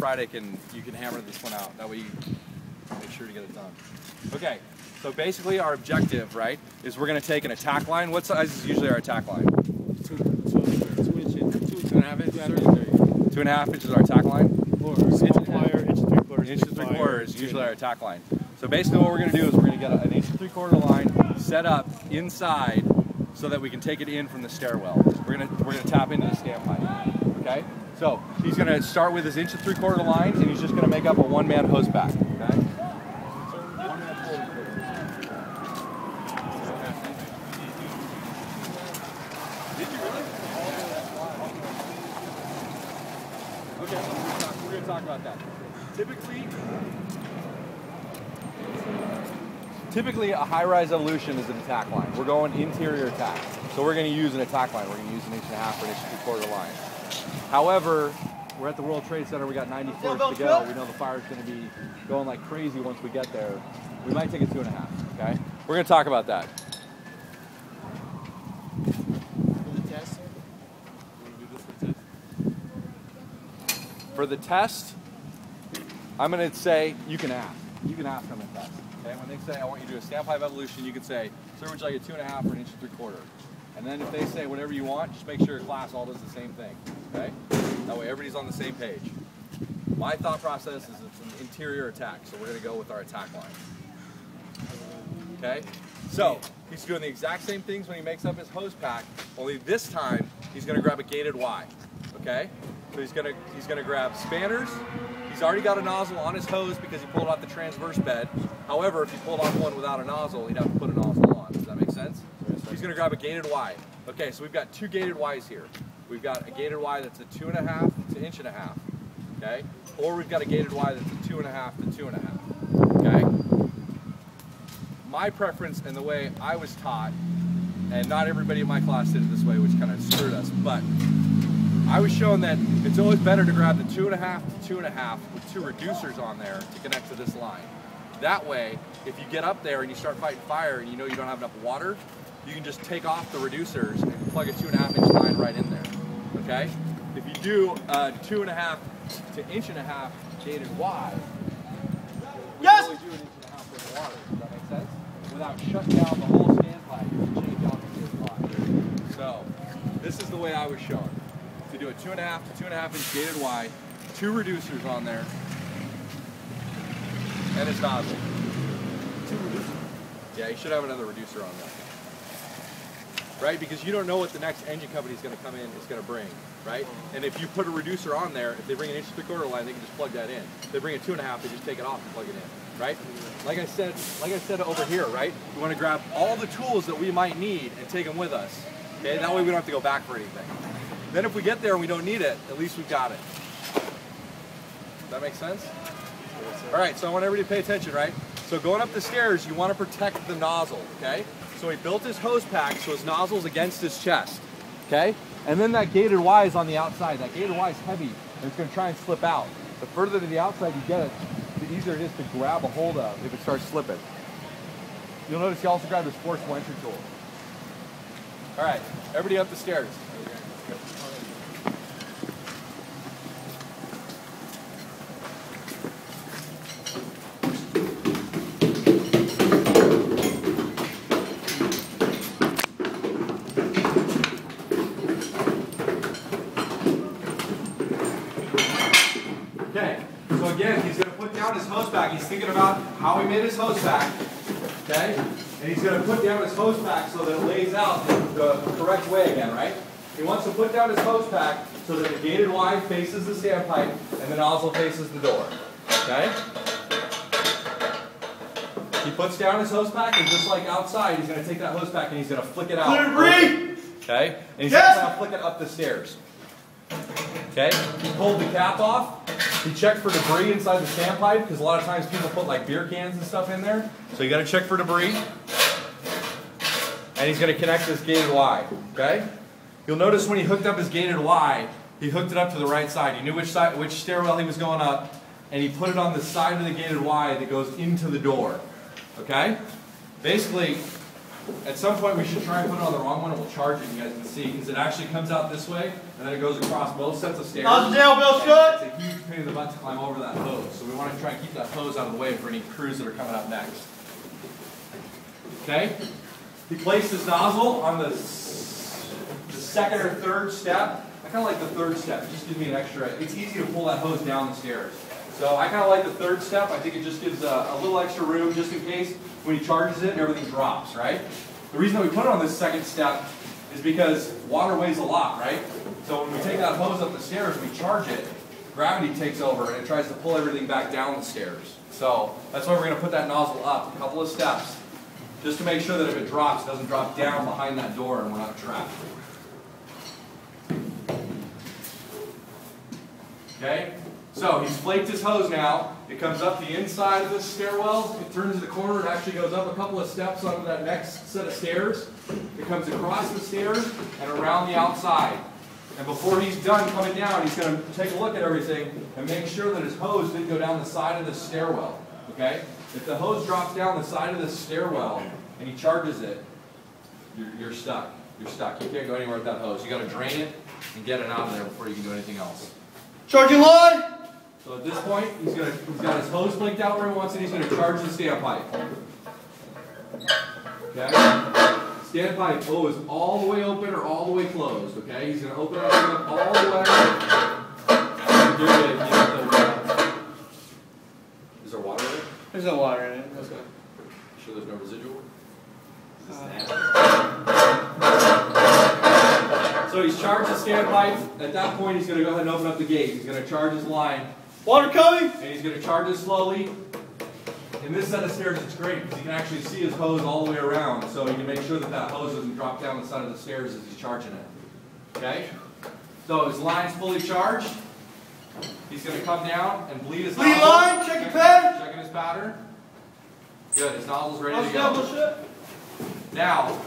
Friday you can hammer this one out. That way you make sure to get it done. Okay, so basically our objective, right, is we're going to take an attack line. What size is usually our attack line? 2.5 inches. 2.5 inches is our attack line. Or small plier, inch and 3/4. Inch and 3/4 is usually our attack line. So basically what we're going to do is we're going to get an inch and 3/4 line set up inside so that we can take it in from the stairwell. We're going to tap into the standpipe. Okay? So he's going to start with his inch and 3/4 line, and he's just going to make up a one-man hose back. Okay? Did you really? Okay, we're going to talk about that. Typically a high-rise evolution is an attack line. We're going interior attack. So we're going to use an attack line. We're going to use an 1.5 or an 1.75 line. However, we're at the World Trade Center. We got 90 floors to go. We know the fire's going to be going like crazy once we get there. We might take a 2.5, okay? We're going to talk about that. For the test, I'm going to say you can ask. You can ask them and test. Okay? When they say, I want you to do a standpipe evolution, you can say, sir, would you like a 2.5 or an 1.75 inches? And then if they say whatever you want, just make sure your class all does the same thing. Okay? That way everybody's on the same page. My thought process is it's an interior attack, so we're going to go with our attack line. Okay? So, he's doing the exact same things when he makes up his hose pack, only this time he's going to grab a gated Y. Okay? So he's gonna grab spanners. He's already got a nozzle on his hose because he pulled off the transverse bed. However, if he pulled off one without a nozzle, he'd have to put a nozzle on. Does that make sense? He's gonna grab a gated Y. Okay, so we've got two gated Ys here. We've got a gated Y that's a 2.5 to 1.5 inches. Okay? Or we've got a gated Y that's a 2.5 to 2.5. Okay? My preference and the way I was taught, and not everybody in my class did it this way, which kind of screwed us, but I was shown that it's always better to grab the 2.5 to 2.5 with two reducers on there to connect to this line. That way, if you get up there and you start fighting fire and you know you don't have enough water, you can just take off the reducers and plug a 2.5 inch line right in there. Okay? If you do a 2.5 to 1.5 inch gated Y, we can only do an 1.5 inch with the water. Does that make sense? Without shutting down the whole standpipe and change out the gated Y. So, this is the way I was shown. To do a 2.5 to 2.5 inch gated Y, two reducers on there, and his nozzle. Two reducers? Yeah, you should have another reducer on there. Right? Because you don't know what the next engine company is going to come in is going to bring, right? And if you put a reducer on there, if they bring an 1.75 inch line, they can just plug that in. If they bring a 2.5, they just take it off and plug it in, right? Like I said over here, right? We want to grab all the tools that we might need and take them with us. Okay? That way we don't have to go back for anything. Then if we get there and we don't need it, at least we've got it. Does that make sense? All right, so I want everybody to pay attention, right? So going up the stairs, you want to protect the nozzle, okay? So he built his hose pack so his nozzle's against his chest, okay? And then that gated Y is on the outside. That gated Y is heavy, and it's going to try and slip out. The further to the outside you get it, the easier it is to grab a hold of if it starts slipping. You'll notice he also grabbed his forcible entry tool. All right, everybody up the stairs. Okay, so again, he's going to put down his hose pack. He's thinking about how he made his hose pack, okay? And he's going to put down his hose pack so that it lays out the correct way again, right? He wants to put down his hose pack so that the gated Y faces the standpipe and the nozzle faces the door, okay? He puts down his hose pack, and just like outside, he's going to take that hose pack and he's going to flick it out. Okay? And he's going to flick it up the stairs. Okay? He pulled the cap off. He checked for debris inside the standpipe, because a lot of times people put like beer cans and stuff in there. So you got to check for debris. And he's going to connect this gated Y. Okay? You'll notice when he hooked up his gated Y, he hooked it up to the right side. He knew which stairwell he was going up, and he put it on the side of the gated Y that goes into the door. Okay? Basically, at some point we should try and put it on the wrong one and we'll charge it, you guys can see, because it actually comes out this way and then it goes across both sets of stairs. How's the jail bell shut? It's a huge pain in the butt to climb over that hose, so we want to try and keep that hose out of the way for any crews that are coming up next. Okay? He placed his nozzle on the second or third step. I kind of like the third step. It just gives me an extra, it's easy to pull that hose down the stairs. So I kind of like the third step. I think it just gives a little extra room just in case when he charges it, everything drops, right? The reason that we put it on this second step is because water weighs a lot, right? So when we take that hose up the stairs, we charge it, gravity takes over and it tries to pull everything back down the stairs. So that's why we're going to put that nozzle up a couple of steps just to make sure that if it drops, it doesn't drop down behind that door and we're not trapped. Okay? So he's flaked his hose now. It comes up the inside of this stairwell. It turns the corner. It actually goes up a couple of steps onto that next set of stairs. It comes across the stairs and around the outside. And before he's done coming down, he's going to take a look at everything and make sure that his hose didn't go down the side of the stairwell. Okay? If the hose drops down the side of the stairwell and he charges it, you're stuck. You're stuck. You can't go anywhere with that hose. You got to drain it and get it out of there before you can do anything else. Charging line! So at this point, he's got his hose flaked out where he wants it. He's going to charge the standpipe. Okay? Standpipe O is all the way open or all the way closed. Okay? He's going to open it up all the way. Is there water in it? There's no water in it. Okay. Sure there's no residual? So he's charged the standpipe. At that point, he's going to go ahead and open up the gate. He's going to charge his line. Water coming! And he's going to charge it slowly. In this set of stairs, it's great because you can actually see his hose all the way around. So you can make sure that that hose doesn't drop down the side of the stairs as he's charging it. Okay? So his line's fully charged. He's going to come down and bleed his Bleed line, check your pattern. Checking his pattern. Good, his nozzle's ready to go. Now,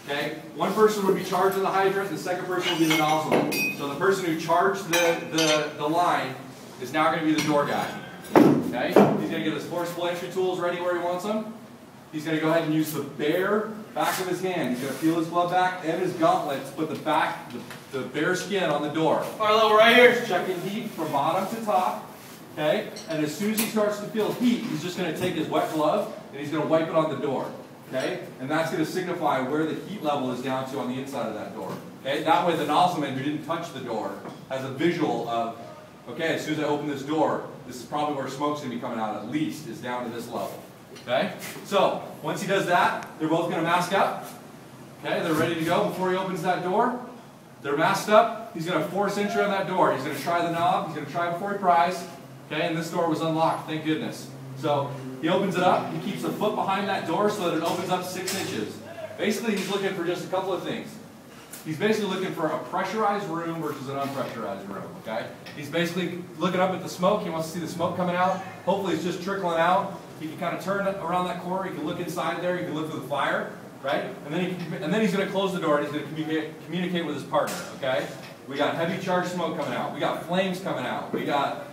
okay, one person would be charging the hydrant, the second person would be the nozzle. So the person who charged the line is now going to be the door guy. Okay? He's going to get his forcible entry tools ready where he wants them. He's going to go ahead and use the bare back of his hand. He's going to peel his glove back and his gauntlets, put the bare skin on the door. Fire level right here. He's checking heat from bottom to top. Okay? And as soon as he starts to feel heat, he's just going to take his wet glove and he's going to wipe it on the door. Okay? And that's going to signify where the heat level is down to on the inside of that door. Okay? That way the nozzleman who didn't touch the door has a visual of, okay, as soon as I open this door, this is probably where smoke's going to be coming out at least, is down to this level. Okay? So, once he does that, they're both going to mask up. Okay? They're ready to go before he opens that door. They're masked up. He's going to force entry on that door. He's going to try the knob. He's going to try before he pries. Okay? And this door was unlocked, thank goodness. So, he opens it up. He keeps a foot behind that door so that it opens up 6 inches. Basically, he's looking for just a couple of things. He's basically looking for a pressurized room versus an unpressurized room, okay? He's basically looking up at the smoke. He wants to see the smoke coming out. Hopefully it's just trickling out. He can kind of turn around that corner. He can look inside there. He can look through the fire, right? And then he's going to close the door and he's going to communicate with his partner, okay? We got heavy charged smoke coming out. We got flames coming out. We got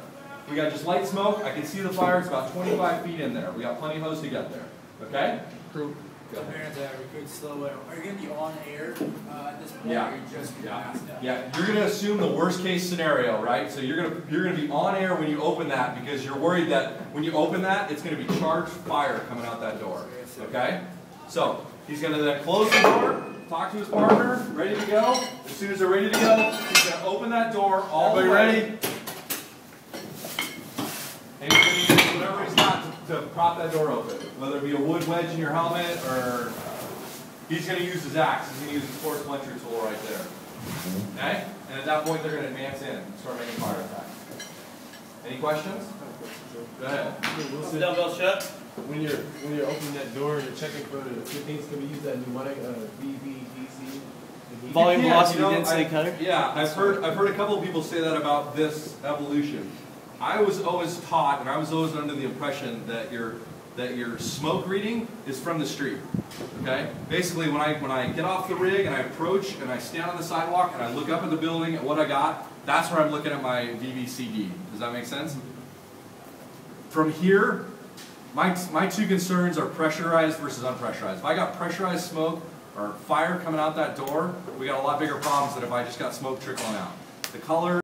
just light smoke. I can see the fire. It's about 25 feet in there. We got plenty of hose to get there, okay? Crew. Compared to recruit slow, are you going to be on air at this point? Yeah. Or you're just going to mask up? Yeah. You're going to assume the worst case scenario, right? So you're going to be on air when you open that because you're worried that when you open that, it's going to be charged fire coming out that door. Okay? So he's going to then close the door, talk to his partner, ready to go. As soon as they're ready to go, he's going to open that door all the way. Ready? And he's going to use whatever he's got to prop that door open. Whether it be a wood wedge in your helmet or he's going to use his axe. He's going to use his forcible entry tool right there. Okay? And at that point, they're going to advance in and start making fire attacks. Any questions? Go ahead. Dumbbell shut. When you're opening that door and you're checking for the things, can we use that pneumatic VVDC? Volume, Yeah, velocity, you know, density cutter. Yeah, I've heard a couple of people say that about this evolution. I was always taught, and I was always under the impression that your smoke reading is from the street. Okay? Basically, when I get off the rig and I approach and I stand on the sidewalk and I look up at the building at what I got, that's where I'm looking at my VVCD. Does that make sense? From here, My two concerns are pressurized versus unpressurized. If I got pressurized smoke or fire coming out that door, we got a lot bigger problems than if I just got smoke trickling out. The color